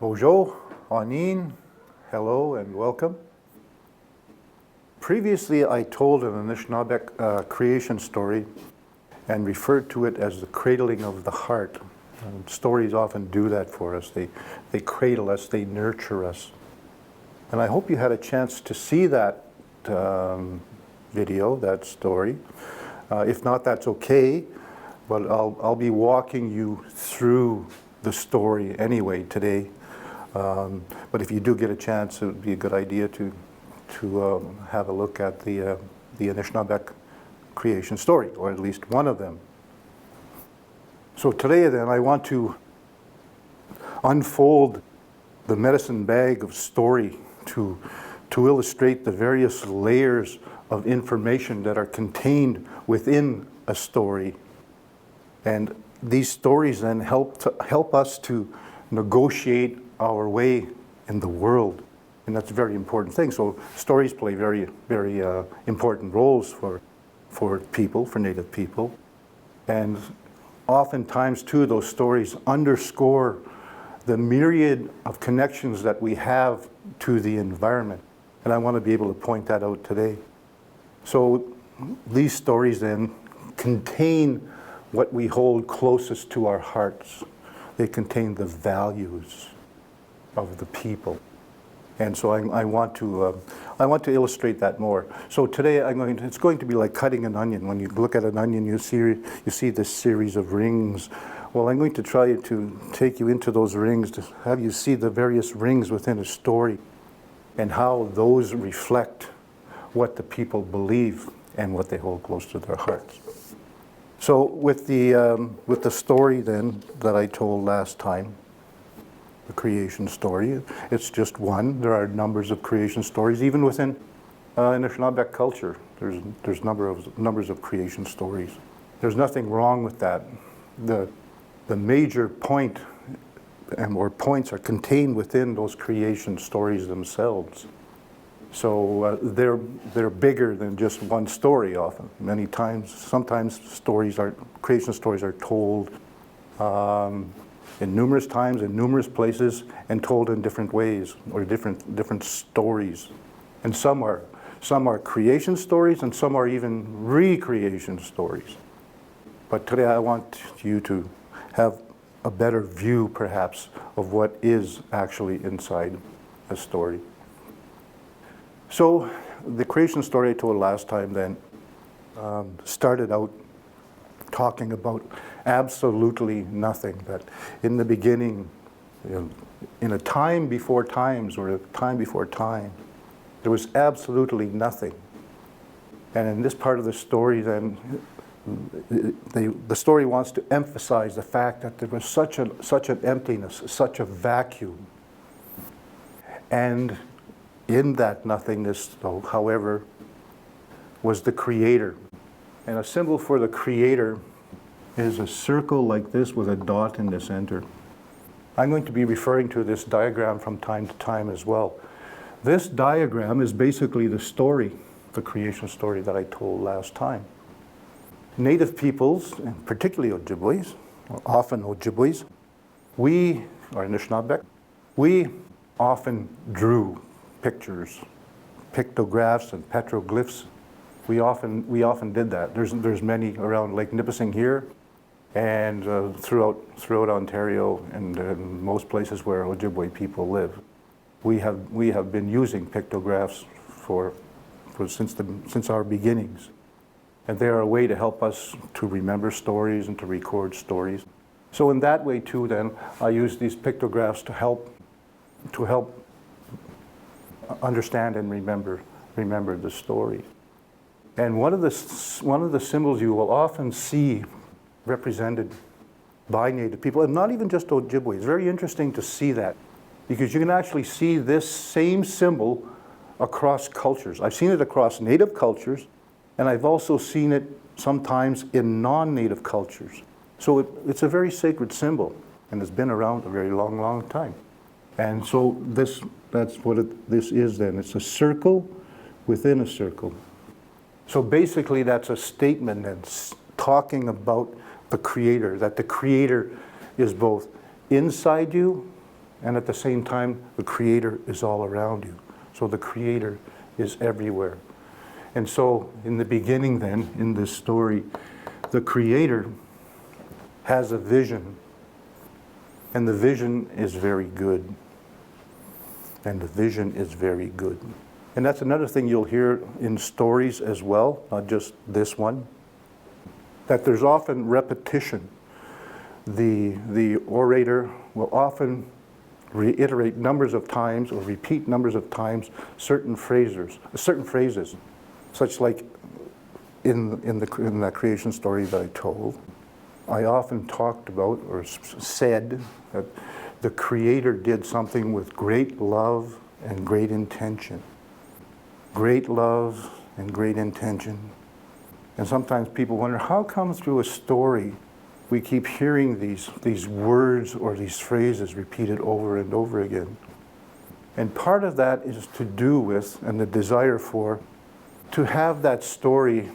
Bonjour, Anin, hello and welcome. Previously I told an Anishinabek creation story and referred to it as the cradling of the heart. Stories often do that for us. They cradle us, they nurture us. And I hope you had a chance to see that video, that story. If not, that's okay, but I'll be walking you through the story anyway today. But if you do get a chance, it would be a good idea to have a look at the Anishinabek Creation Story, or at least one of them. So today then I want to unfold the medicine bag of story to illustrate the various layers of information that are contained within a story. And these stories then help us to negotiate our way in the world. And that's a very important thing. So stories play very, very important roles for people, for Native people. And oftentimes too, those stories underscore the myriad of connections that we have to the environment. And I want to be able to point that out today. So these stories then contain what we hold closest to our hearts. They contain the values of the people. And so I want to illustrate that more. So today it's going to be like cutting an onion. When you look at an onion, you see this series of rings. Well, I'm going to try to take you into those rings, to have you see the various rings within a story and how those reflect what the people believe and what they hold close to their hearts. So with the story then that I told last time, the creation story, it's just one. There are numbers of creation stories, even within Anishinabek culture. There's numbers of creation stories. There's nothing wrong with that. The major point or points are contained within those creation stories themselves. So they're bigger than just one story often. Sometimes creation stories are told in numerous times, in numerous places, and told in different ways, or different stories. And some are creation stories, and some are even recreation stories. But today I want you to have a better view, perhaps, of what is actually inside a story. So the creation story I told last time then started out talking about absolutely nothing, that in the beginning, in a time before times, or a time before time, there was absolutely nothing. And in this part of the story then, the story wants to emphasize the fact that there was such an emptiness, such a vacuum. And in that nothingness, though, however, was the Creator. And a symbol for the Creator is a circle like this with a dot in the center. I'm going to be referring to this diagram from time to time as well. This diagram is basically the story, the creation story that I told last time. Native peoples, and particularly Ojibways, or often Ojibways, we, or Nishnaabeg, we often drew pictures, pictographs and petroglyphs. We often did that. There's many around Lake Nipissing here, and throughout Ontario and most places where Ojibwe people live. We have been using pictographs since our beginnings. And they are a way to help us to remember stories and to record stories. So in that way too then, I use these pictographs to help understand and remember the story. And one of the symbols you will often see represented by Native people, and not even just Ojibwe. It's very interesting to see that, because you can actually see this same symbol across cultures. I've seen it across Native cultures, and I've also seen it sometimes in non-Native cultures. So it's a very sacred symbol, and it's been around a very long, long time. And so that's what this is then. It's a circle within a circle. So basically that's a statement that's talking about the Creator, that the Creator is both inside you and at the same time, the Creator is all around you. So the Creator is everywhere. And so in the beginning then, in this story, the Creator has a vision, and the vision is very good. And the vision is very good. And that's another thing you'll hear in stories as well, not just this one, that there's often repetition. The orator will often reiterate numbers of times or repeat numbers of times certain phrases, such like in that creation story that I told. I often talked about or said that the Creator did something with great love and great intention. Great love and great intention. And sometimes people wonder, how come through a story we keep hearing these words or these phrases repeated over and over again? And part of that is to do with, and the desire for, to have that story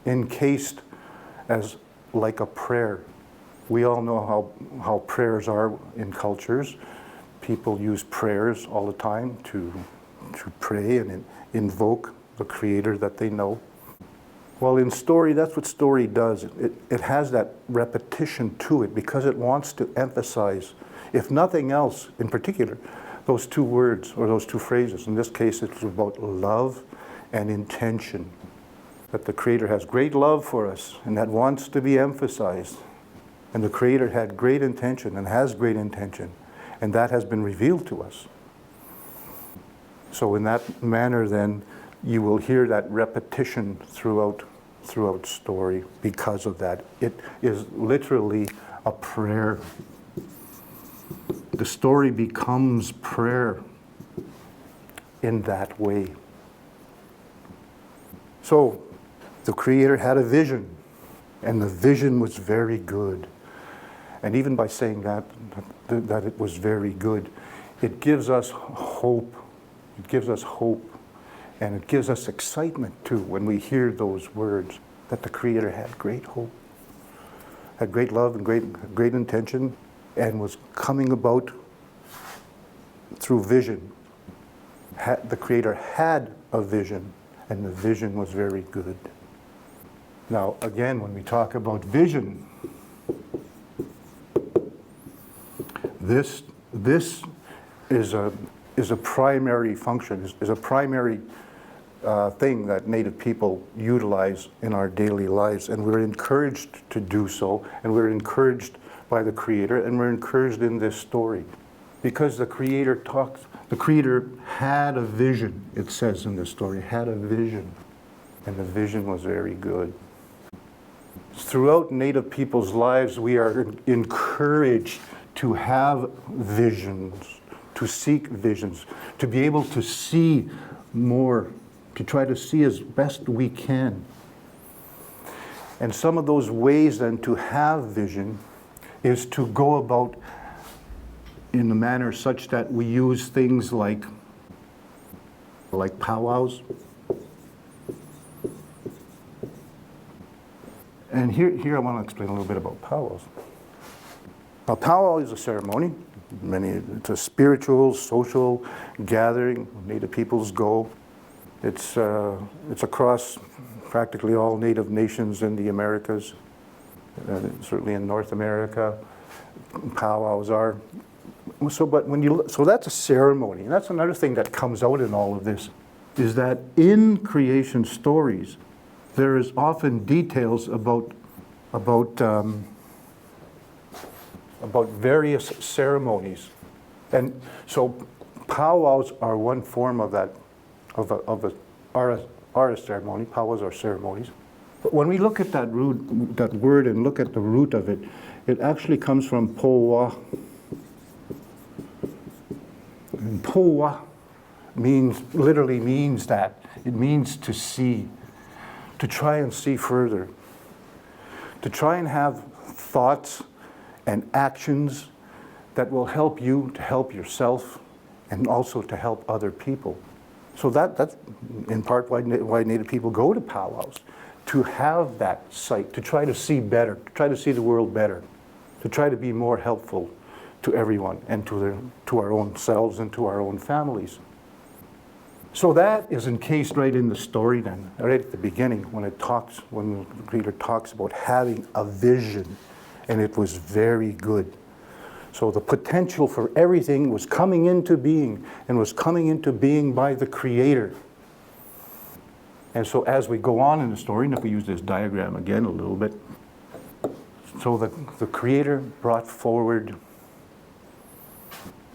encased as like a prayer. We all know how prayers are in cultures. People use prayers all the time to pray and invoke the Creator that they know. Well, in story, that's what story does. It has that repetition to it because it wants to emphasize, if nothing else in particular, those two words or those two phrases. In this case, it's about love and intention. That the Creator has great love for us, and that wants to be emphasized. And the Creator had great intention and has great intention, and that has been revealed to us. So in that manner then, you will hear that repetition throughout story because of that. It is literally a prayer. The story becomes prayer in that way. So the Creator had a vision, and the vision was very good. And even by saying that it was very good, it gives us hope. It gives us hope, and it gives us excitement too when we hear those words, that the Creator had great hope, had great love and great intention, and was coming about through vision. The Creator had a vision, and the vision was very good. Now, again, when we talk about vision, this is a primary function, is a primary thing that Native people utilize in our daily lives, and we're encouraged to do so, and we're encouraged by the Creator, and we're encouraged in this story. Because the Creator had a vision, it says in this story, had a vision, and the vision was very good. Throughout Native people's lives, we are encouraged to have visions, to seek visions, to be able to see more, to try to see as best we can. And some of those ways then to have vision is to go about in a manner such that we use things like powwows. And here I want to explain a little bit about powwows. A powwow is a ceremony. It's a spiritual, social gathering. Native peoples go. It's across practically all Native nations in the Americas, certainly in North America. Powwows are. So that's a ceremony. And that's another thing that comes out in all of this, is that in creation stories, there is often details about various ceremonies. And so powwows are one form of that, are a ceremony. Powwows are ceremonies. But when we look at that word and look at the root of it, it actually comes from powa. And powa literally means that. It means to see, to try and see further, to try and have thoughts and actions that will help you to help yourself and also to help other people. So that's in part why Native people go to powwows, to have that sight, to try to see better, to try to see the world better, to try to be more helpful to everyone and to our own selves and to our own families. So that is encased right in the story then, right at the beginning when the Creator talks about having a vision, and it was very good. So the potential for everything was coming into being, and was coming into being by the Creator. And so as we go on in the story, and if we use this diagram again a little bit, so the Creator brought forward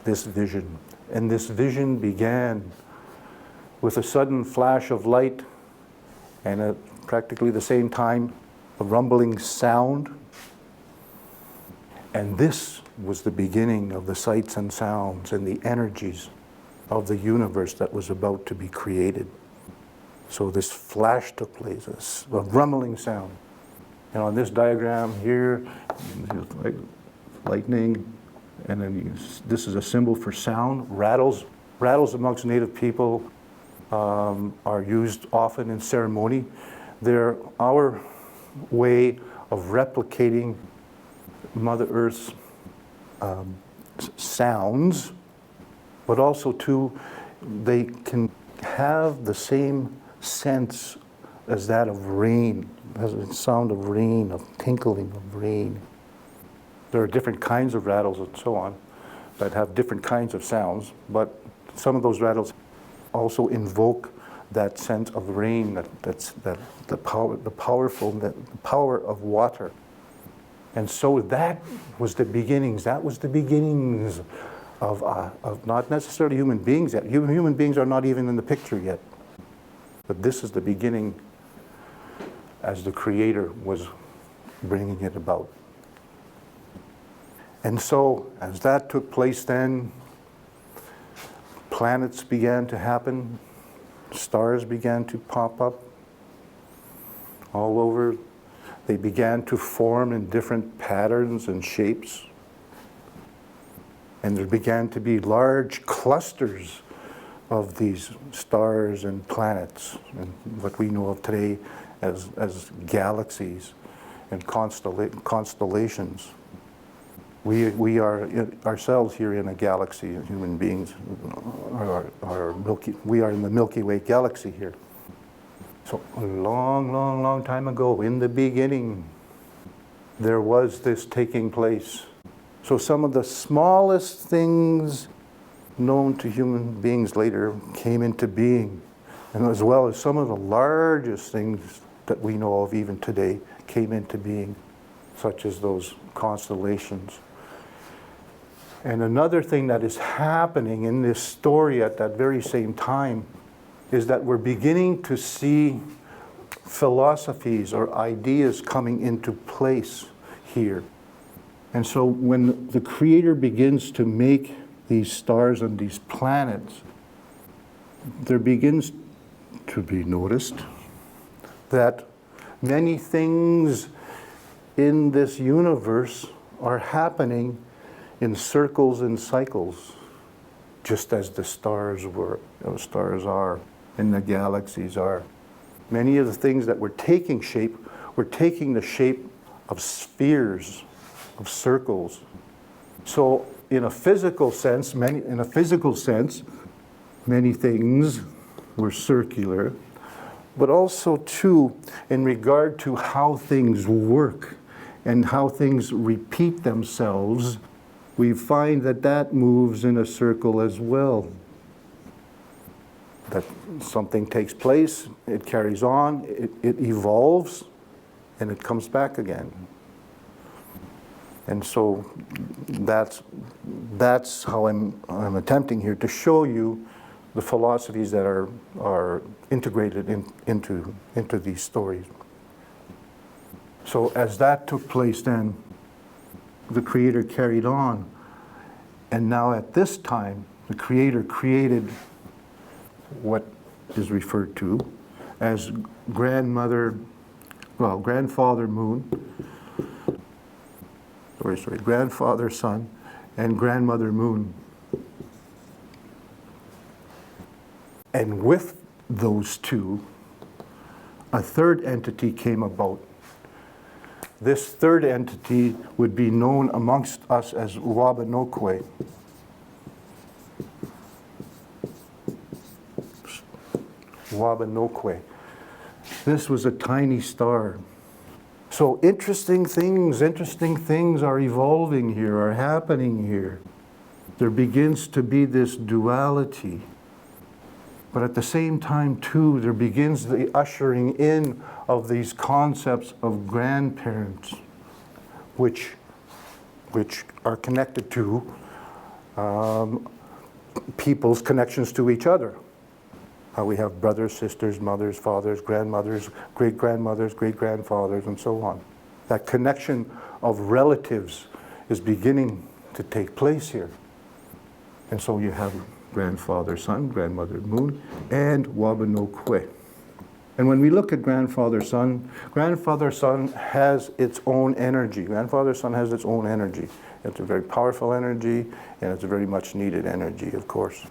this vision, and this vision began with a sudden flash of light and at practically the same time a rumbling sound. And this was the beginning of the sights and sounds and the energies of the universe that was about to be created. So this flash took place, a rumbling sound. And on this diagram here, lightning, and then this is a symbol for sound. Rattles amongst Native people are used often in ceremony. They're our way of replicating Mother Earth's sounds, but also too, they can have the same sense as that of rain, as the sound of rain, of tinkling of rain. There are different kinds of rattles and so on that have different kinds of sounds, but some of those rattles also invoke that sense of rain, the power of water. And so that was the beginnings. That was the beginnings of not necessarily human beings yet. Human beings are not even in the picture yet. But this is the beginning as the Creator was bringing it about. And so as that took place then, planets began to happen, stars began to pop up all over. They began to form in different patterns and shapes. And there began to be large clusters of these stars and planets, and what we know of today as galaxies and constellations. We are ourselves here in a galaxy, human beings we are in the Milky Way galaxy here. So a long time ago, in the beginning, there was this taking place. So some of the smallest things known to human beings later came into being, and as well as some of the largest things that we know of even today came into being, such as those constellations. And another thing that is happening in this story at that very same time is that we're beginning to see philosophies or ideas coming into place here. And so when the Creator begins to make these stars and these planets, there begins to be noticed that many things in this universe are happening in circles and cycles, just as the stars are, and the galaxies are. Many of the things that were taking shape were taking the shape of spheres, of circles. So in a physical sense, many things were circular, but also too in regard to how things work and how things repeat themselves, we find that moves in a circle as well. That something takes place, it carries on, it evolves, and it comes back again. And so that's how I'm attempting here to show you the philosophies that are integrated into these stories. So as that took place then, the Creator carried on. And now at this time, the Creator created what is referred to as grandfather moon, grandfather sun, and grandmother moon. And with those two, a third entity came about. This third entity would be known amongst us as Waba Nokway. Waba Nokway. This was a tiny star. So interesting things are evolving here, are happening here. There begins to be this duality. But at the same time, too, there begins the ushering in of these concepts of grandparents, which are connected to people's connections to each other. We have brothers, sisters, mothers, fathers, grandmothers, great-grandmothers, great-grandfathers, and so on. That connection of relatives is beginning to take place here. And so you have grandfather sun, grandmother moon, and Waba Nokway. And when we look at grandfather sun has its own energy. Grandfather sun has its own energy. It's a very powerful energy, and it's a very much needed energy, of course.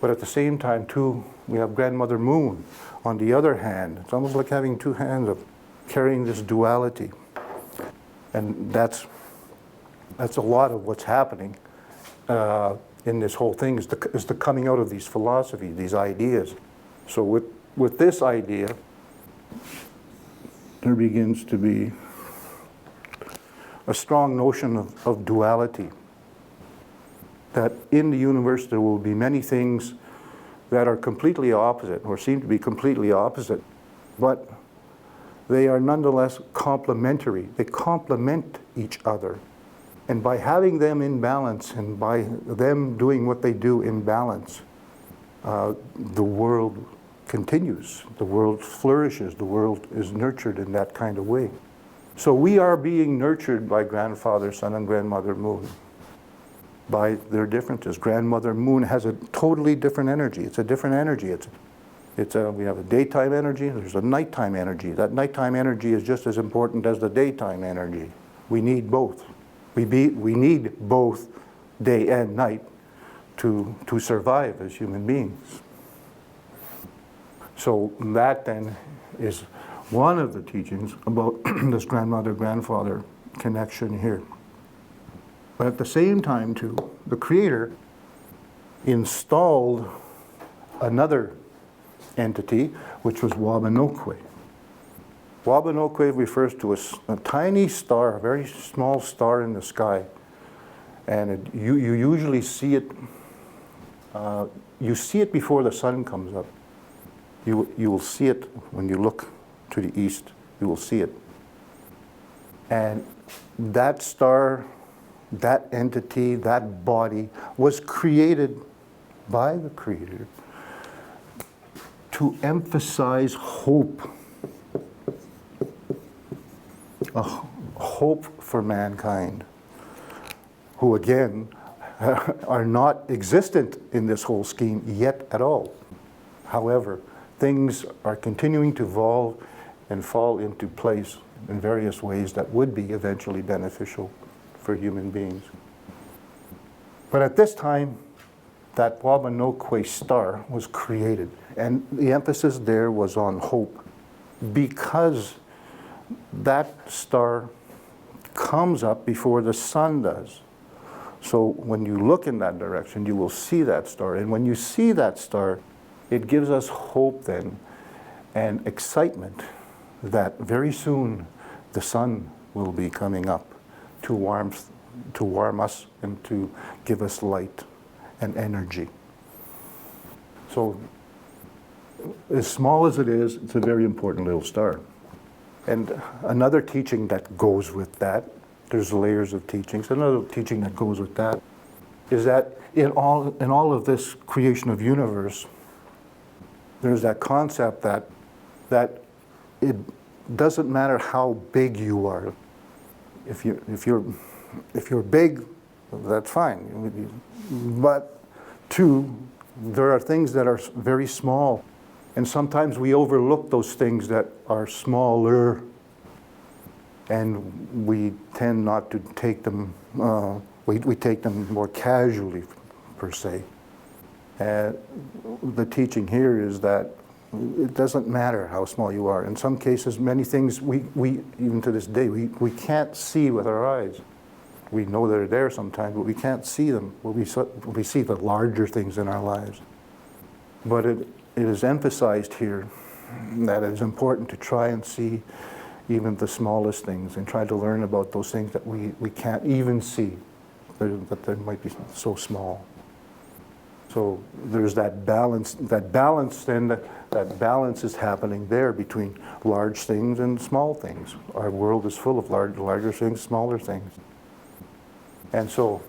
But at the same time, too, we have grandmother moon. On the other hand, it's almost like having two hands of carrying this duality. And that's a lot of what's happening in this whole thing, is the coming out of these philosophies, these ideas. So with this idea, there begins to be a strong notion of duality. That in the universe there will be many things that are completely opposite, or seem to be completely opposite, but they are nonetheless complementary. They complement each other. And by having them in balance, and by them doing what they do in balance, the world continues, the world flourishes, the world is nurtured in that kind of way. So we are being nurtured by grandfather sun and grandmother moon, by their differences. Grandmother moon has a totally different energy. It's a different energy. We have a daytime energy, there's a nighttime energy. That nighttime energy is just as important as the daytime energy. We need both. We need both day and night to survive as human beings. So that then is one of the teachings about this grandmother-grandfather connection here. But at the same time, too, the Creator installed another entity, which was Waba Nokway. Waba Nokway refers to a tiny star, a very small star in the sky. And you usually see it, you see it before the sun comes up. You will see it when you look to the east, you will see it. And that star, that entity, that body was created by the Creator to emphasize hope. A hope for mankind, who again are not existent in this whole scheme yet at all. However, things are continuing to evolve and fall into place in various ways that would be eventually beneficial for human beings. But at this time, that Waba Nokway star was created, and the emphasis there was on hope, because that star comes up before the sun does. So when you look in that direction, you will see that star. And when you see that star, it gives us hope then and excitement that very soon the sun will be coming up to warm us and to give us light and energy. So as small as it is, it's a very important little star. And another teaching that goes with that, there's layers of teachings, another teaching that goes with that is that in all of this creation of universe, there's that concept that it doesn't matter how big you are. If you're big, that's fine. But two, there are things that are very small. And sometimes we overlook those things that are smaller, and we tend not to take them, we take them more casually, per se. The teaching here is that It doesn't matter how small you are. In some cases, many things we even to this day, we can't see with our eyes. We know they're there sometimes, but we can't see them. We see the larger things in our lives. But it is emphasized here that it is important to try and see even the smallest things and try to learn about those things that we can't even see, that they might be so small. So there's that balance then, that balance is happening there between large things and small things. Our world is full of larger things, smaller things. And so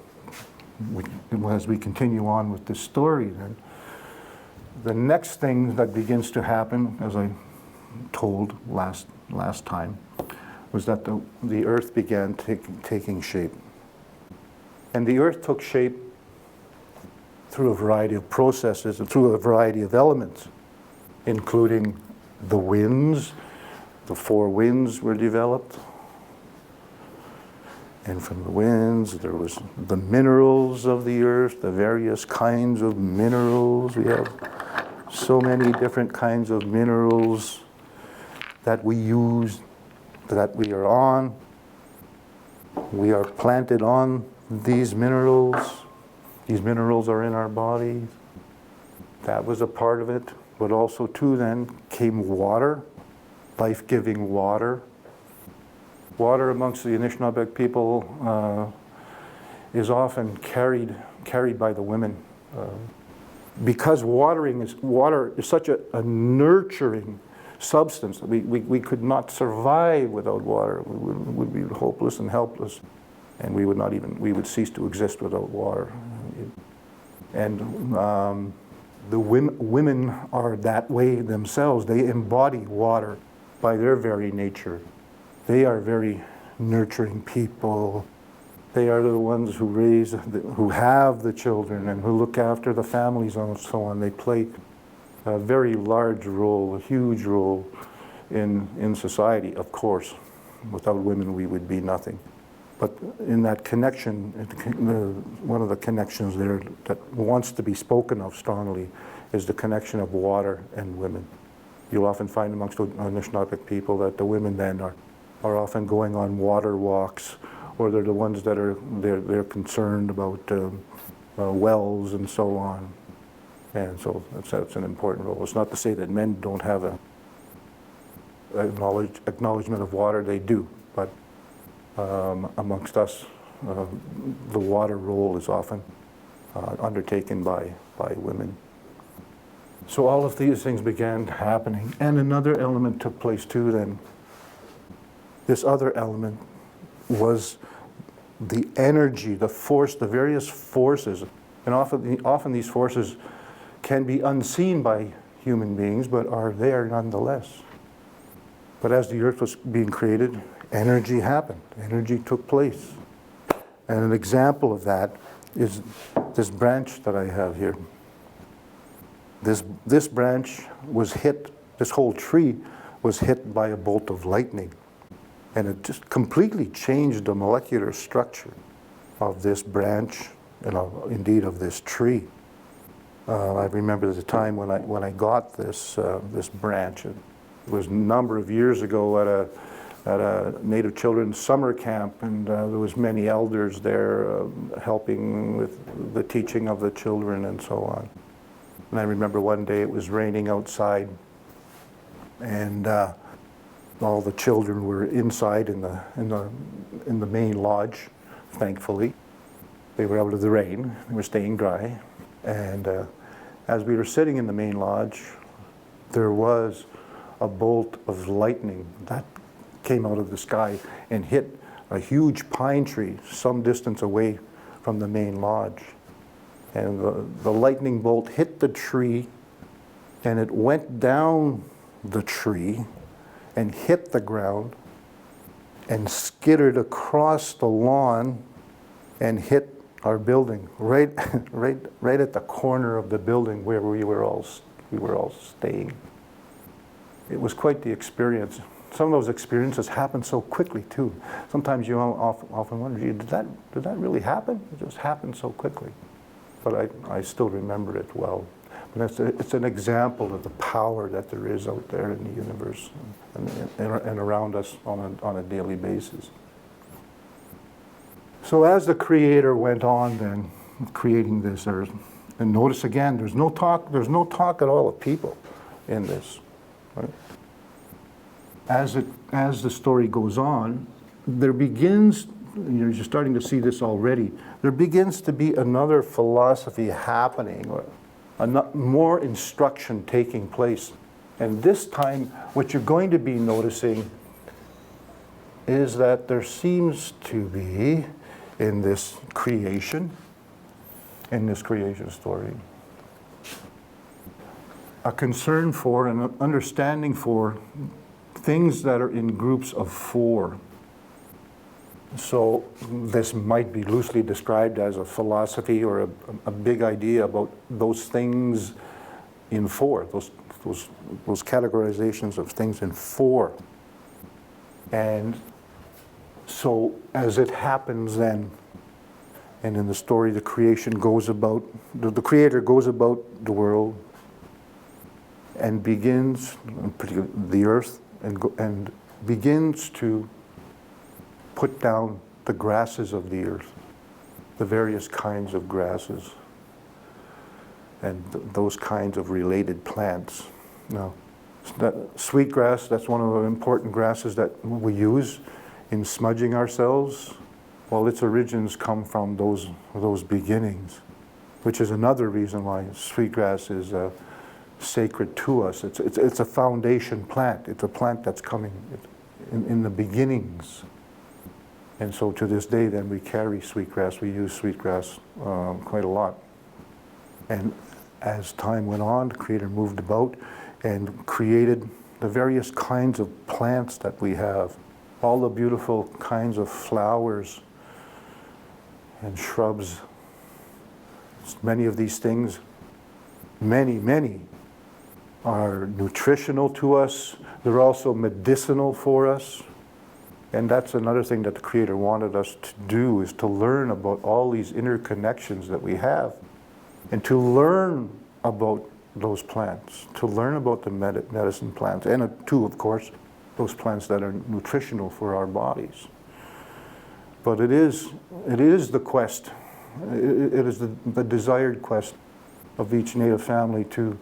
as we continue on with this story then, the next thing that begins to happen, as I told last time, was that the earth began taking shape. And the earth took shape through a variety of processes and through a variety of elements, including the winds. The 4 winds were developed. And from the winds, there was the minerals of the earth, the various kinds of minerals. We have so many different kinds of minerals that we use, that we are on. We are planted on these minerals. These minerals are in our bodies. That was a part of it. But also too then came water, life-giving water. Water amongst the Anishinabek people is often carried by the women. Because water is such a nurturing substance that we could not survive without water. We would be hopeless and helpless, and we would cease to exist without water. And the women are that way themselves. They embody water by their very nature. They are very nurturing people. They are the ones who have the children and who look after the families and so on. They play a very large role, a huge role in society, of course. Without women, we would be nothing. But in that connection, one of the connections there that wants to be spoken of strongly is the connection of water and women. You'll often find amongst Anishinabek people that the women then are often going on water walks, or they're the ones that they're concerned about wells and so on. And so that's an important role. It's not to say that men don't have a acknowledgement of water, they do, but amongst us, the water role is often undertaken by women. So all of these things began happening, and another element took place too then. This other element was the energy, the force, the various forces. And often these forces can be unseen by human beings, but are there nonetheless. But as the earth was being created, energy happened. Energy took place. And an example of that is this branch that I have here. This branch was hit, this whole tree was hit by a bolt of lightning. And it just completely changed the molecular structure of this branch and indeed of this tree. I remember the time when I got this branch. It was a number of years ago at a Native Children's summer camp, and there was many elders there helping with the teaching of the children and so on. And I remember one day it was raining outside, and all the children were inside in the main lodge. Thankfully, they were out of the rain. They were staying dry, and as we were sitting in the main lodge, there was a bolt of lightning that came out of the sky and hit a huge pine tree some distance away from the main lodge. And the lightning bolt hit the tree, and it went down the tree and hit the ground and skittered across the lawn and hit our building right at the corner of the building where we were all staying. It was quite the experience. Some of those experiences happen so quickly too. Sometimes you often wonder, did that really happen? It just happened so quickly. But I still remember it well. It's an example of the power that there is out there in the universe and around us on a daily basis. So as the Creator went on then, creating this earth, and notice again, there's no talk at all of people in this. Right? As the story goes on, there begins, you're starting to see this already, there begins to be another philosophy happening, or more instruction taking place. And this time, what you're going to be noticing is that there seems to be, in this creation story, a concern for and an understanding for things that are in groups of four. So this might be loosely described as a philosophy or a big idea about those things in four, those categorizations of things in four. And so as it happens then, and in the story the creation goes about, the Creator goes about the world and begins, particularly the earth, and begins to put down the grasses of the earth, the various kinds of grasses, and those kinds of related plants. Now, sweetgrass, that's one of the important grasses that we use in smudging ourselves. Well, its origins come from those beginnings, which is another reason why sweetgrass is sacred to us. It's a foundation plant. It's a plant that's coming in the beginnings. And so to this day then we carry sweetgrass, we use sweetgrass quite a lot. And as time went on, the Creator moved about and created the various kinds of plants that we have, all the beautiful kinds of flowers and shrubs. Many of these things, many are nutritional to us. They're also medicinal for us. And that's another thing that the Creator wanted us to do, is to learn about all these interconnections that we have, and to learn about those plants, to learn about the medicine plants, and too, of course, those plants that are nutritional for our bodies. But it is the quest, it is the desired quest of each Native family to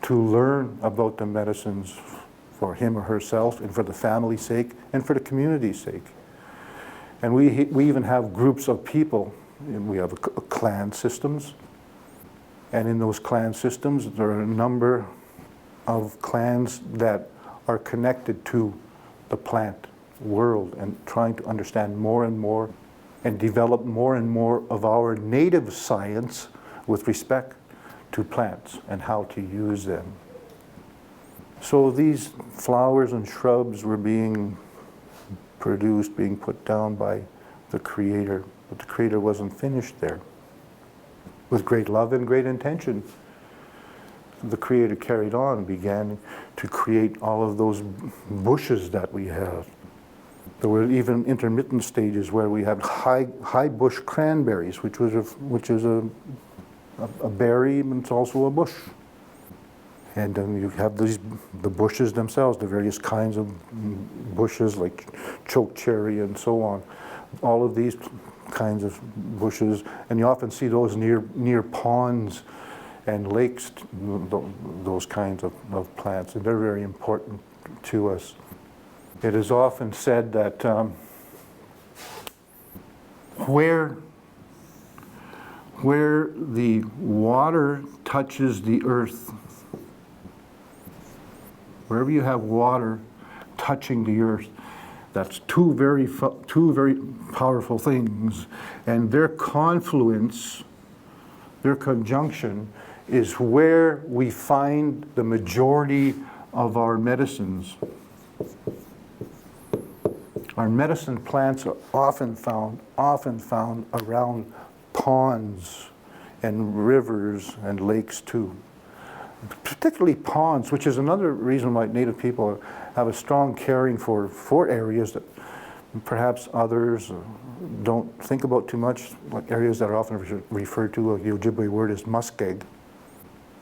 learn about the medicines for him or herself, and for the family's sake, and for the community's sake. And we even have groups of people. We have clan systems, and in those clan systems there are a number of clans that are connected to the plant world and trying to understand more and more and develop more and more of our native science with respect to plants and how to use them. So these flowers and shrubs were being produced, being put down by the Creator, but the Creator wasn't finished there. With great love and great intention, the Creator carried on and began to create all of those bushes that we have. There were even intermittent stages where we had high bush cranberries, which is a berry, and it's also a bush. And then you have the bushes themselves, the various kinds of bushes like chokecherry and so on. All of these kinds of bushes, and you often see those near ponds and lakes, those kinds of plants, and they're very important to us. It is often said that where the water touches the earth, wherever you have water touching the earth, that's two very powerful things, and their confluence, their conjunction, is where we find the majority of our medicines. Our medicine plants are often found around ponds and rivers and lakes too. Particularly ponds, which is another reason why Native people have a strong caring for areas that perhaps others don't think about too much, like areas that are often referred to, the Ojibwe word is muskeg.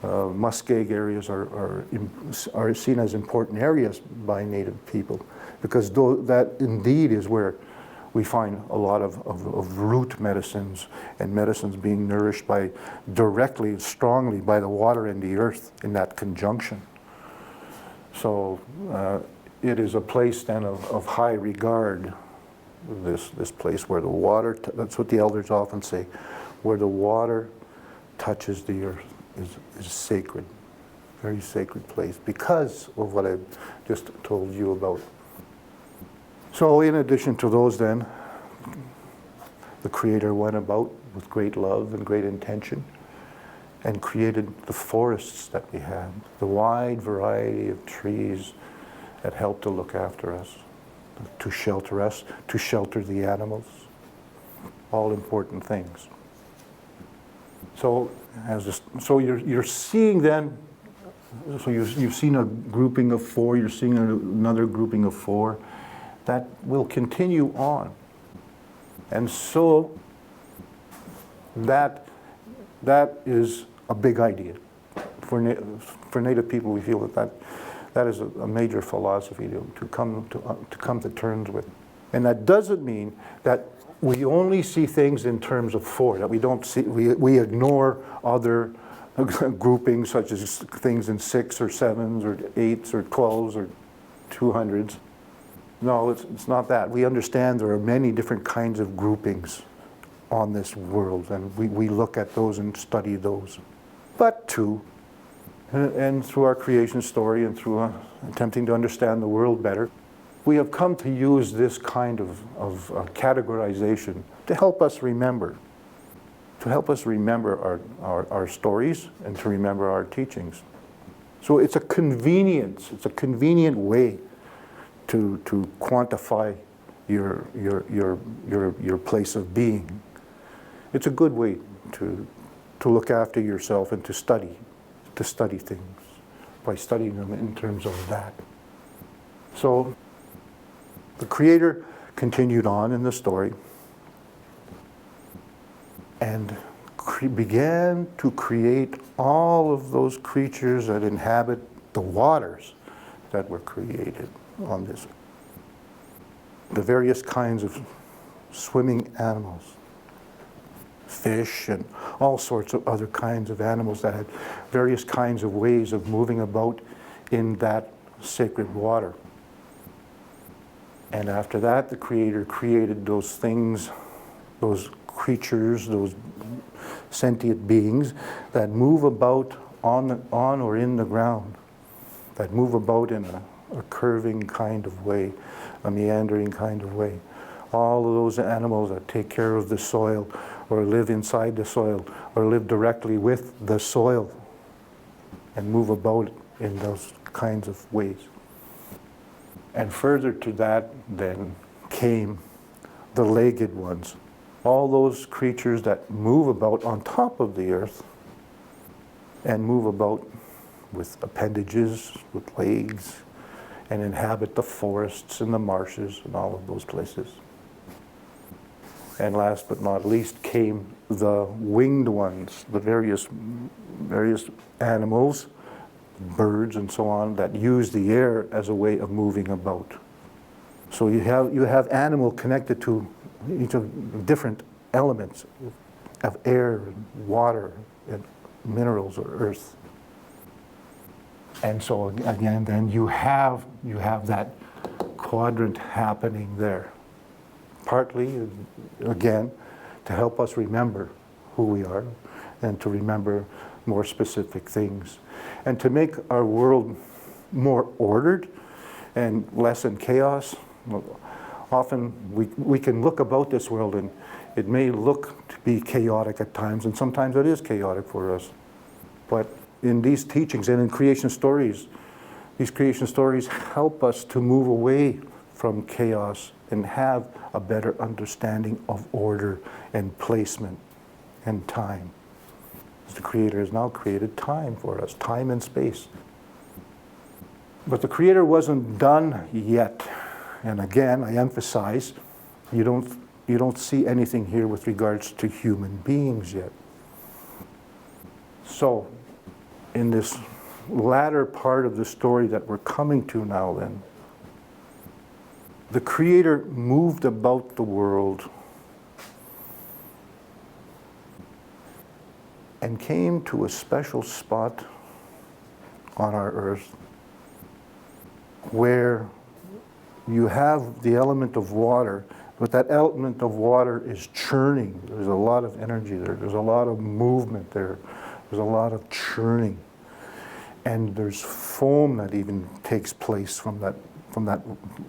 muskeg areas are seen as important areas by Native people, because that indeed is where we find a lot of root medicines, and medicines being nourished directly, strongly by the water and the earth in that conjunction. So it is a place then of high regard, this place where the water, that's what the elders often say, where the water touches the earth is sacred, very sacred place, because of what I just told you about. So in addition to those then, the Creator went about with great love and great intention and created the forests that we have, the wide variety of trees that help to look after us, to shelter the animals, all important things. So, you're seeing then, so you've seen a grouping of 4, you're seeing another grouping of 4, that will continue on. And so that is a big idea. For Native people, we feel that is a major philosophy to come to terms with. And that doesn't mean that we only see things in terms of 4, that we ignore other groupings, such as things in 6 or 7s or 8s or 12s or 200s. No, it's not that. We understand there are many different kinds of groupings on this world, and we look at those and study those. But too, and through our creation story and through attempting to understand the world better, we have come to use this kind of categorization to help us remember our stories and to remember our teachings. So it's a convenient way to quantify your place of being. It's a good way to look after yourself and to study things by studying them in terms of that. So the Creator continued on in the story and began to create all of those creatures that inhabit the waters that were created on this. The various kinds of swimming animals, fish, and all sorts of other kinds of animals that had various kinds of ways of moving about in that sacred water. And after that, the Creator created those things, those creatures, those sentient beings that move about on or in the ground, that move about in a curving kind of way, a meandering kind of way. All of those animals that take care of the soil, or live inside the soil, or live directly with the soil, and move about in those kinds of ways. And further to that then came the legged ones, all those creatures that move about on top of the earth and move about with appendages, with legs, and inhabit the forests and the marshes and all of those places. And last but not least came the winged ones, the various animals, birds and so on, that use the air as a way of moving about. So you have animal connected to each of different elements of air and water and minerals or earth. And so again, then you have that quadrant happening there. Partly, again, to help us remember who we are and to remember more specific things. And to make our world more ordered and less in chaos. Often we can look about this world and it may look to be chaotic at times, and sometimes it is chaotic for us. But in these teachings and in creation stories, these creation stories help us to move away from chaos and have a better understanding of order and placement and time. The Creator has now created time for us, time and space. But the Creator wasn't done yet. And again, I emphasize, you don't see anything here with regards to human beings yet. So, in this latter part of the story that we're coming to now then, the Creator moved about the world and came to a special spot on our earth where you have the element of water, but that element of water is churning. There's a lot of energy there. There's a lot of movement there. There's a lot of churning. And there's foam that even takes place from that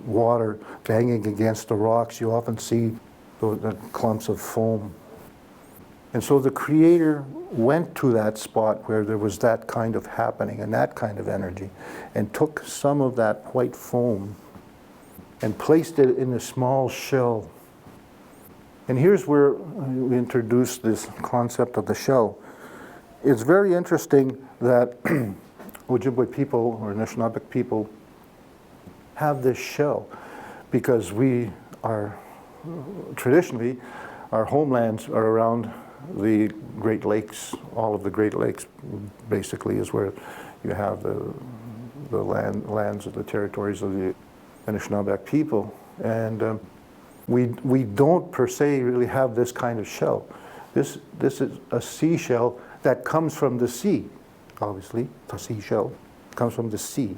water banging against the rocks. You often see the clumps of foam. And so the Creator went to that spot where there was that kind of happening and that kind of energy, and took some of that white foam and placed it in a small shell. And here's where we introduce this concept of the shell. It's very interesting that Ojibwe people or Nishnabek people have this shell because we are traditionally, our homelands are around the Great Lakes. All of the Great Lakes basically is where you have the lands of the territories of the Anishinabek people. And we don't per se really have this kind of shell. This is a seashell that comes from the sea, obviously. The seashell comes from the sea.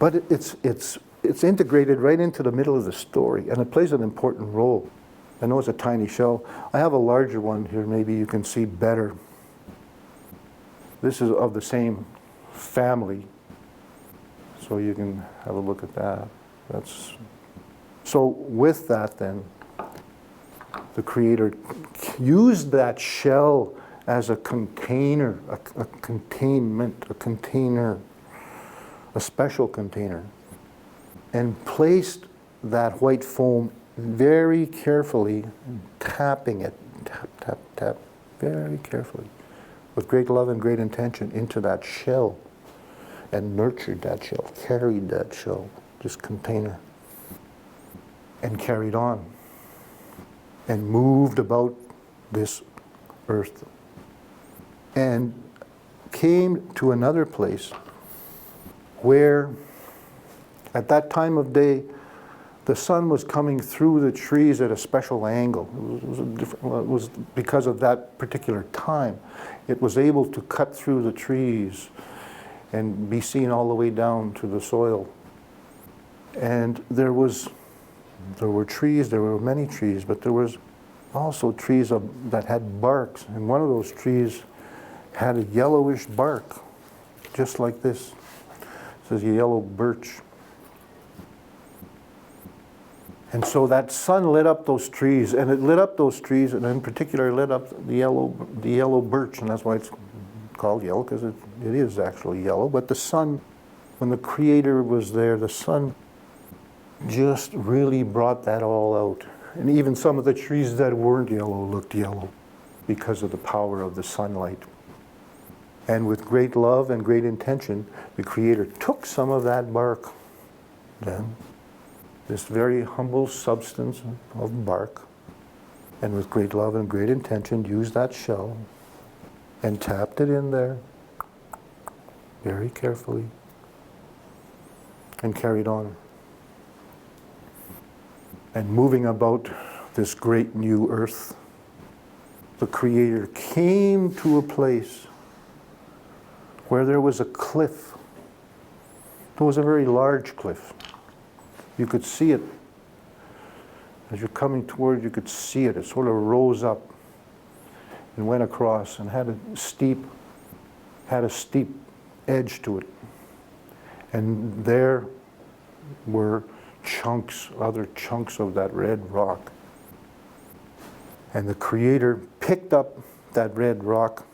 But it's integrated right into the middle of the story, and it plays an important role. I know it's a tiny shell. I have a larger one here, maybe you can see better. This is of the same family, so you can have a look at that. So with that then, the Creator used that shell as a container, a containment, a container, a special container, and placed that white foam very carefully, tapping it, tap, tap, tap, very carefully, with great love and great intention into that shell, and nurtured that shell, carried that shell, this container, and carried on, and moved about this earth, and came to another place where at that time of day the sun was coming through the trees at a special angle. It was because of that particular time. It was able to cut through the trees and be seen all the way down to the soil. And there were trees, there were many trees, but there was also trees that had barks. And one of those trees had a yellowish bark, just like this. It says yellow birch. And so that sun lit up those trees, and it lit up those trees, and in particular lit up the yellow birch, and that's why it's called yellow, because it is actually yellow. But the sun, when the Creator was there, the sun just really brought that all out. And even some of the trees that weren't yellow looked yellow because of the power of the sunlight. And with great love and great intention, the Creator took some of that bark then, this very humble substance of bark, and with great love and great intention used that shell and tapped it in there very carefully and carried on. And moving about this great new earth, the Creator came to a place where there was a cliff. It was a very large cliff. You could see it. As you're coming toward, you could see it. It sort of rose up and went across and had a steep edge to it. And there were other chunks of that red rock. And the Creator picked up that red rock.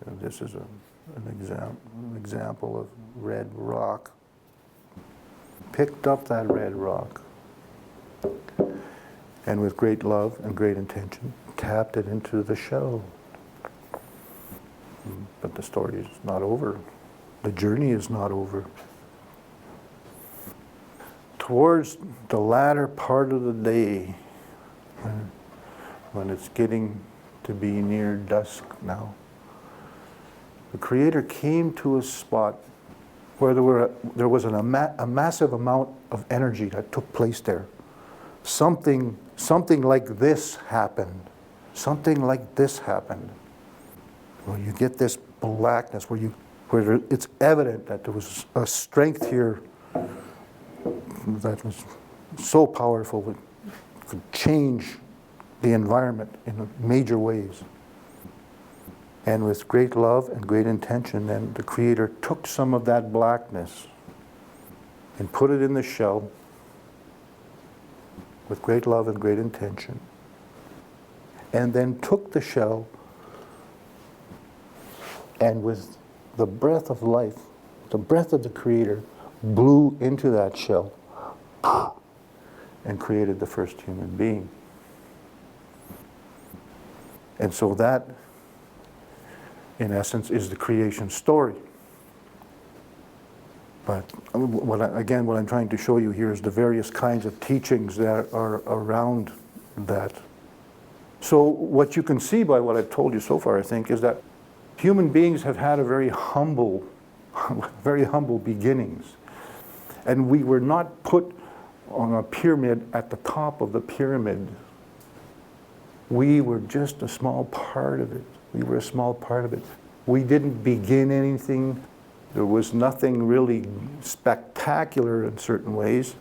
And this is an example of red rock. Picked up that red rock, and with great love and great intention, tapped it into the shell. But the story is not over. The journey is not over. Towards the latter part of the day, when it's getting to be near dusk now, The Creator came to a spot where there was a massive amount of energy that took place there. Something like this happened. Something like this happened. Where you get this blackness, where it's evident that there was a strength here that was so powerful it could change the environment in major ways. And with great love and great intention, then the Creator took some of that blackness and put it in the shell with great love and great intention, and then took the shell and with the breath of life, the breath of the Creator, blew into that shell and created the first human being. And so that, in essence, is the creation story. But what I'm trying to show you here is the various kinds of teachings that are around that. So what you can see by what I've told you so far, I think, is that human beings have had a very humble beginnings. And we were not put on a pyramid at the top of the pyramid. We were just a small part of it. We were a small part of it. We didn't begin anything. There was nothing really spectacular in certain ways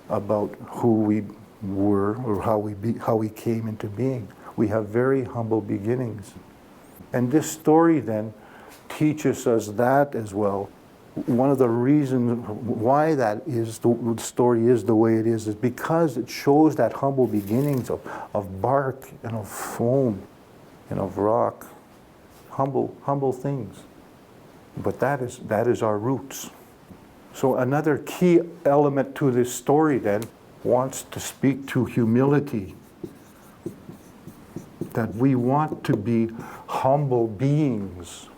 about who we were or how we came into being. We have very humble beginnings. And this story then teaches us that as well. One of the reasons why that is, the story is the way it is because it shows that humble beginnings of bark and of foam and of rock. Humble things. But that is our roots. So another key element to this story then wants to speak to humility. That we want to be humble beings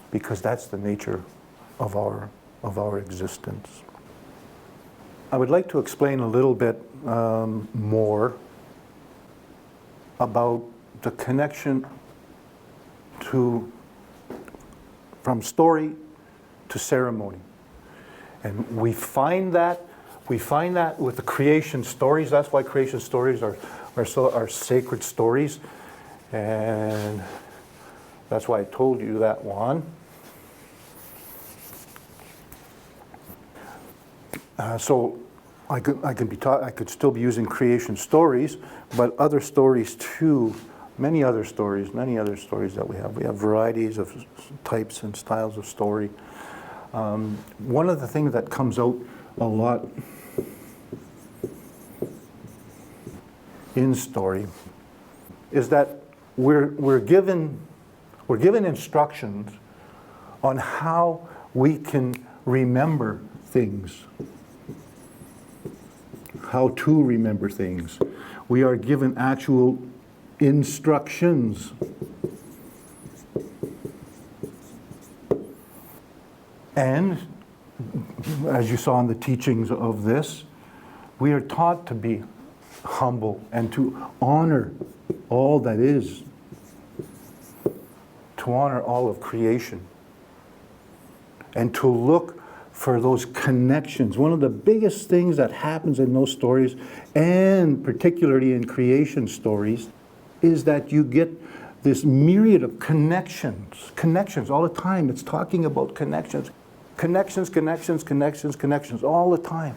because that's the nature of our existence. I would like to explain a little bit more about the connection from story to ceremony. And we find that with the creation stories. That's why creation stories are sacred stories. And that's why I told you that one. So I could still be using creation stories, but other stories too. Many other stories that we have. We have varieties of types and styles of story. One of the things that comes out a lot in story is that we're given instructions on how we can remember things. How to remember things. We are given actual instructions. And as you saw in the teachings of this, we are taught to be humble and to honor all that is, to honor all of creation, and to look for those connections. One of the biggest things that happens in those stories, and particularly in creation stories, is that you get this myriad of connections all the time. It's talking about connections all the time.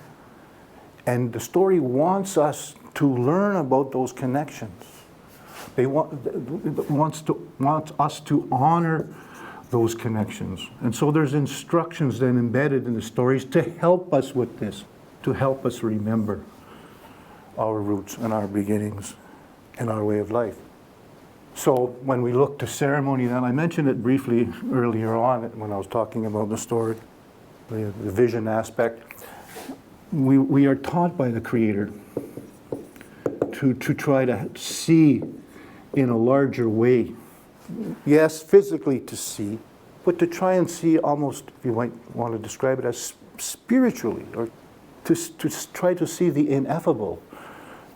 And the story wants us to learn about those connections. It wants us to honor those connections. And so there's instructions then embedded in the stories to help us with this, to help us remember our roots and our beginnings and our way of life. So when we look to ceremony, then I mentioned it briefly earlier on when I was talking about the story, the vision aspect. We are taught by the Creator to try to see in a larger way. Yes, physically to see, but to try and see almost, if you might want to describe it as spiritually, or to try to see the ineffable,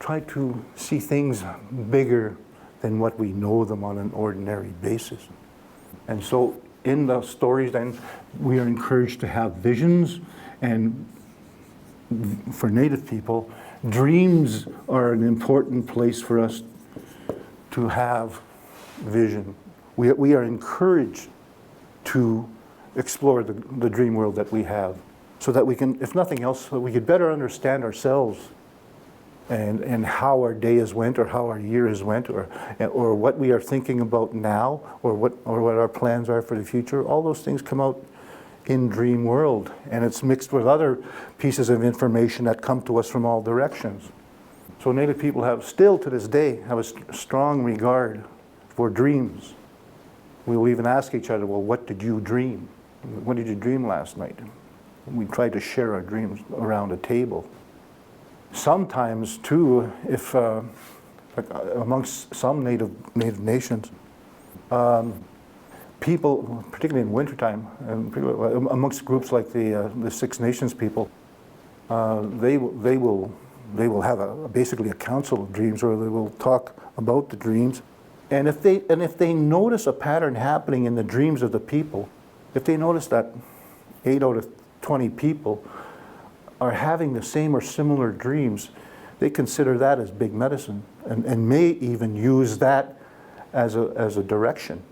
try to see things bigger than what we know them on an ordinary basis. And so in the stories, then we are encouraged to have visions. And for Native people, dreams are an important place for us to have vision. We are encouraged to explore the dream world that we have, so that we can, if nothing else, so we could better understand ourselves and how our day has went, or how our year has went, or what we are thinking about now, or what our plans are for the future. All those things come out in dream world, and it's mixed with other pieces of information that come to us from all directions. So Native people have, still to this day, have a strong regard for dreams. We will even ask each other, well, what did you dream? What did you dream last night? We try to share our dreams around a table. Sometimes too, if like amongst some native nations, people, particularly in wintertime, and amongst groups like the Six Nations people, they will have basically a council of dreams, where they will talk about the dreams. And if they notice a pattern happening in the dreams of the people, if they notice that 8 out of 20 people are having the same or similar dreams, they consider that as big medicine, and may even use that as a direction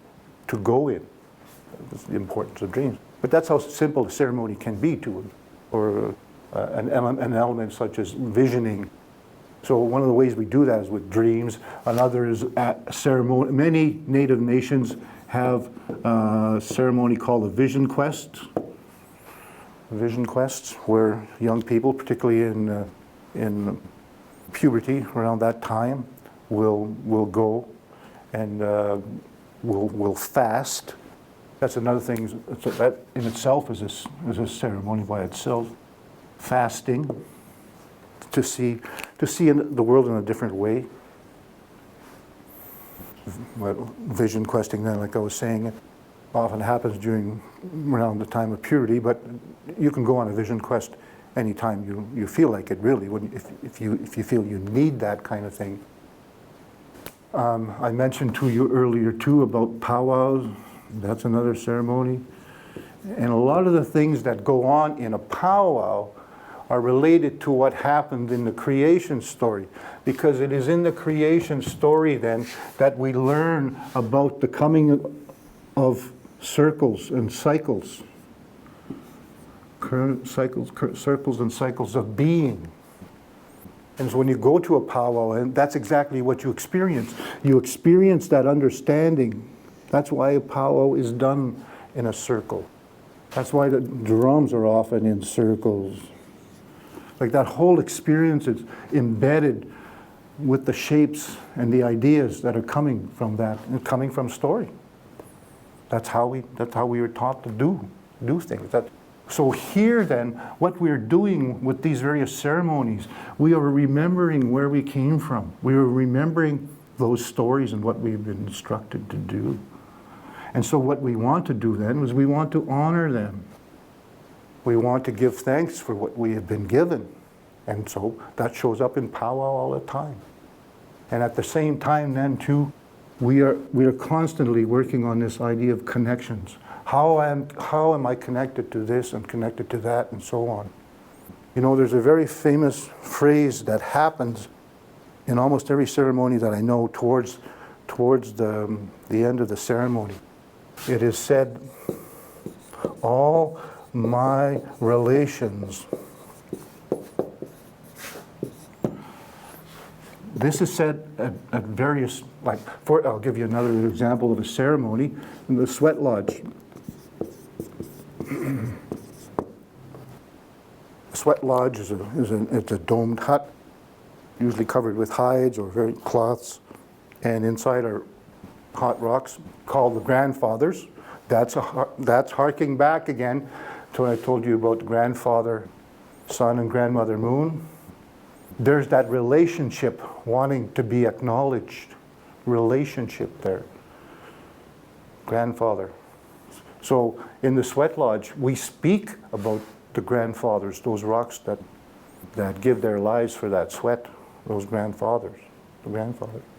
to go in. That's the importance of dreams. But that's how simple the ceremony can be to, or an element such as visioning. So one of the ways we do that is with dreams. Another is at ceremony. Many Native nations have a ceremony called a vision quest. Vision quests, where young people, particularly in puberty around that time, will go and will fast. That's another thing. That in itself is a ceremony by itself. Fasting to see the world in a different way. Vision questing, then, like I was saying, often happens around the time of puberty, but you can go on a vision quest anytime you feel like it, really, if you feel you need that kind of thing. I mentioned to you earlier too about powwows. That's another ceremony. And a lot of the things that go on in a powwow are related to what happened in the creation story, because it is in the creation story then that we learn about the coming of circles and cycles, circles and cycles of being. And so when you go to a powwow, and that's exactly what you experience. You experience that understanding. That's why a powwow is done in a circle. That's why the drums are often in circles. Like that whole experience is embedded with the shapes and the ideas that are coming from that, and coming from story. That's how we are taught to do things. So here then, what we're doing with these various ceremonies, we are remembering where we came from. We are remembering those stories and what we've been instructed to do. And so what we want to do then is we want to honor them. We want to give thanks for what we have been given. And so that shows up in powwow all the time. And at the same time then too, we are constantly working on this idea of connections. How am I connected to this and connected to that, and so on? You know, there's a very famous phrase that happens in almost every ceremony that I know towards the end of the ceremony. It is said, all my relations. This is said at various, I'll give you another example of a ceremony in the sweat lodge. The sweat lodge is a domed hut, usually covered with hides or very cloths, and inside are hot rocks called the grandfathers. That's harking back again to what I told you about the grandfather, sun, and grandmother moon. There's that relationship wanting to be acknowledged. Relationship there. Grandfather. So in the sweat lodge, we speak about the grandfathers, those rocks that give their lives for that sweat, those grandfathers, the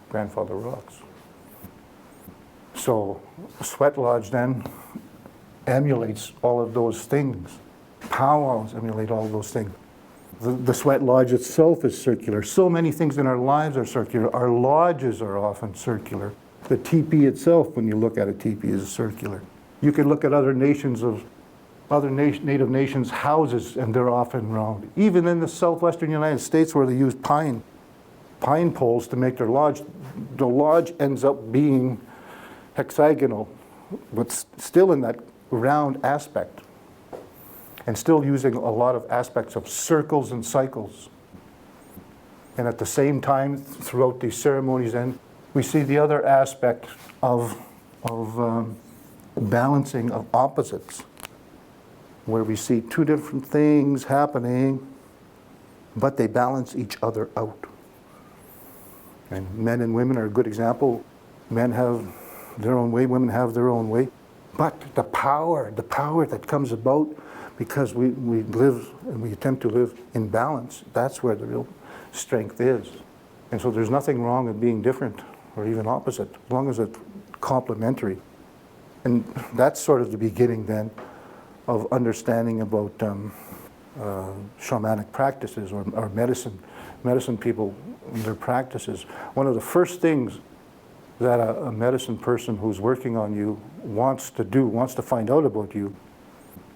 grandfather rocks. So sweat lodge then emulates all of those things. Powwows emulate all of those things. The sweat lodge itself is circular. So many things in our lives are circular. Our lodges are often circular. The teepee itself, when you look at a teepee, is circular. You can look at other nations of other Native nations' houses, and they're often round. Even in the southwestern United States, where they use pine poles to make their lodge, the lodge ends up being hexagonal, but still in that round aspect, and still using a lot of aspects of circles and cycles. And at the same time, throughout these ceremonies, then we see the other aspect of balancing of opposites, where we see two different things happening, but they balance each other out. And men and women are a good example. Men have their own way, women have their own way. But the power that comes about because we live and we attempt to live in balance, that's where the real strength is. And so there's nothing wrong with being different or even opposite, as long as it's complementary. And that's sort of the beginning then of understanding about shamanic practices or medicine people, their practices. One of the first things that a medicine person who's working on you wants to find out about you,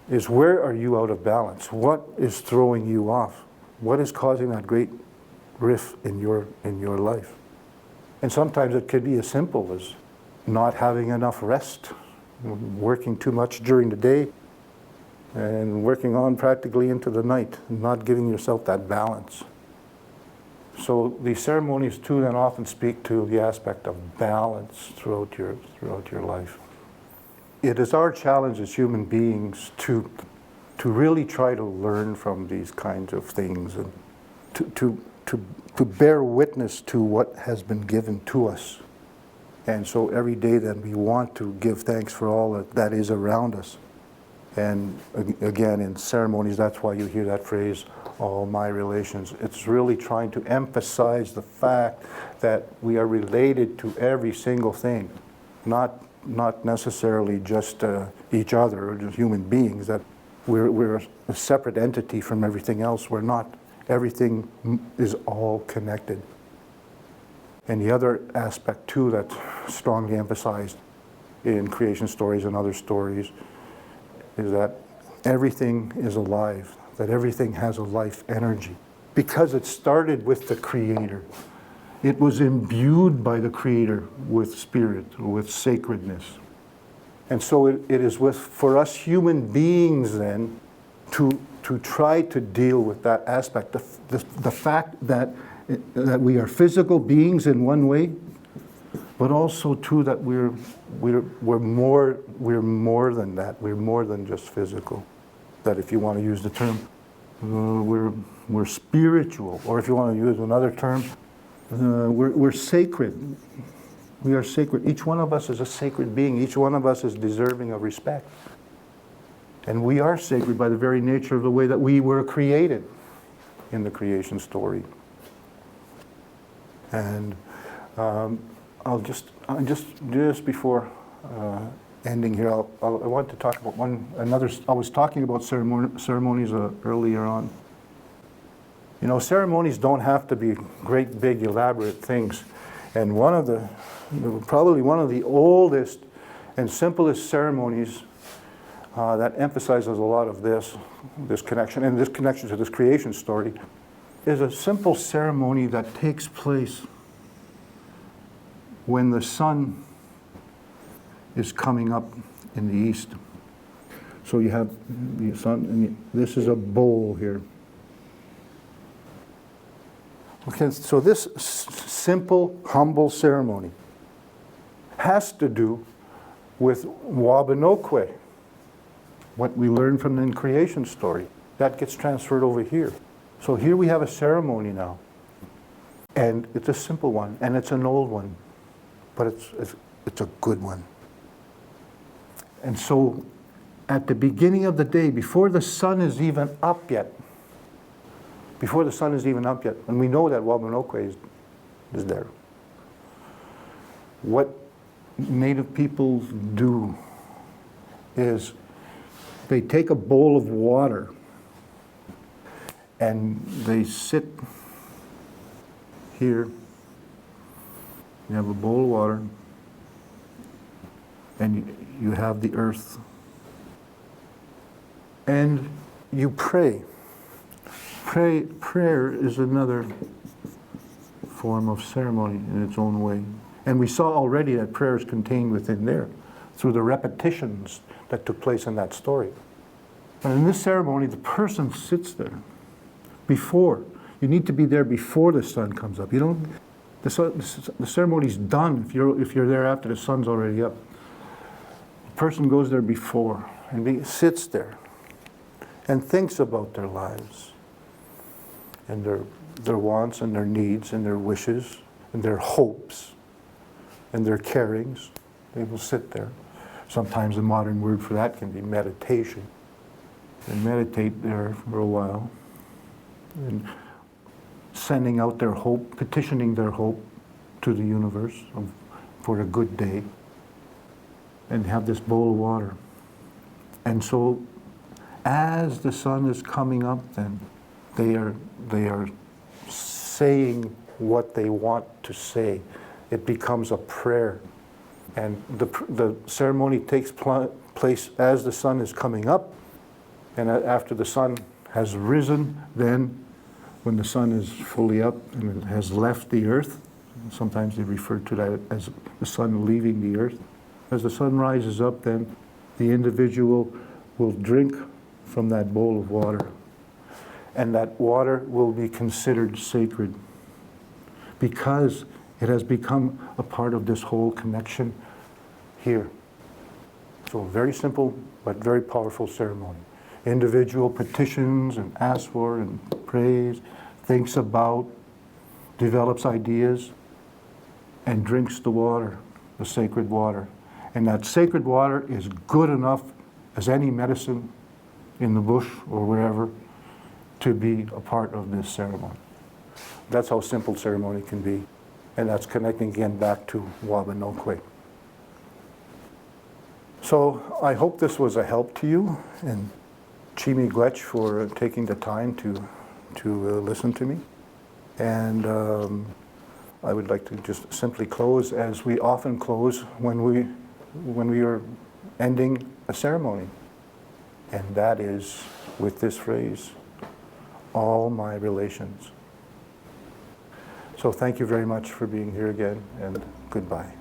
is where are you out of balance? What is throwing you off? What is causing that great rift in your life? And sometimes it could be as simple as not having enough rest, working too much during the day, and working on practically into the night, not giving yourself that balance. So these ceremonies too then often speak to the aspect of balance throughout your life. It is our challenge as human beings to really try to learn from these kinds of things and to bear witness to what has been given to us. And so every day then we want to give thanks for all that is around us. And again, in ceremonies, that's why you hear that phrase, all my relations. It's really trying to emphasize the fact that we are related to every single thing, not necessarily just each other or just human beings, that we're a separate entity from everything else. We're not. Everything is all connected. And the other aspect too that's strongly emphasized in creation stories and other stories is that everything is alive, that everything has a life energy. Because it started with the Creator. It was imbued by the Creator with spirit, with sacredness. And so it is for us human beings then to try to deal with that aspect. The fact that we are physical beings in one way, but also too that we're more than that. We're more than just physical. That if you want to use the term, we're spiritual, or if you want to use another term, we're sacred. We are sacred. Each one of us is a sacred being. Each one of us is deserving of respect. And we are sacred by the very nature of the way that we were created in the creation story. And I'll just before ending here, I want to talk about another. I was talking about ceremonies earlier on. You know, ceremonies don't have to be great, big, elaborate things. And probably one of the oldest and simplest ceremonies that emphasizes a lot of this connection, and this connection to this creation story, is a simple ceremony that takes place when the sun is coming up in the east. So you have the sun, and this is a bowl here. Okay, so this simple, humble ceremony has to do with Waba Nokway, what we learn from the creation story. That gets transferred over here. So here we have a ceremony now. And it's a simple one, and it's an old one, but it's a good one. And so at the beginning of the day, before the sun is even up yet, and we know that Waba Nokway is there, what Native peoples do is they take a bowl of water and they sit here. You have a bowl of water and you have the earth. And you pray. Prayer is another form of ceremony in its own way. And we saw already that prayer is contained within there through the repetitions that took place in that story. And in this ceremony, the person sits there before. You need to be there before the sun comes up. You don't. The ceremony's done if you're there after the sun's already up. The person goes there before and sits there and thinks about their lives and their wants and their needs and their wishes and their hopes and their carings. They will sit there. Sometimes the modern word for that can be meditation. They meditate there for a while and sending out their hope, petitioning their hope to the universe for a good day, and have this bowl of water. And so as the sun is coming up, then they are saying what they want to say. It becomes a prayer. And the ceremony takes place as the sun is coming up, and after the sun has risen, then when the sun is fully up and it has left the earth, sometimes they refer to that as the sun leaving the earth. As the sun rises up, then the individual will drink from that bowl of water, and that water will be considered sacred because it has become a part of this whole connection here. So a very simple but very powerful ceremony. Individual petitions and asks for and prays, thinks about, develops ideas, and drinks the water, the sacred water. And that sacred water is good enough as any medicine in the bush or wherever to be a part of this ceremony. That's how simple ceremony can be. And that's connecting again back to Waba Nokway. So I hope this was a help to you, and Gchi-miigwech for taking the time to listen to me. And I would like to just simply close as we often close when we are ending a ceremony. And that is with this phrase, all my relations. So thank you very much for being here again, and goodbye.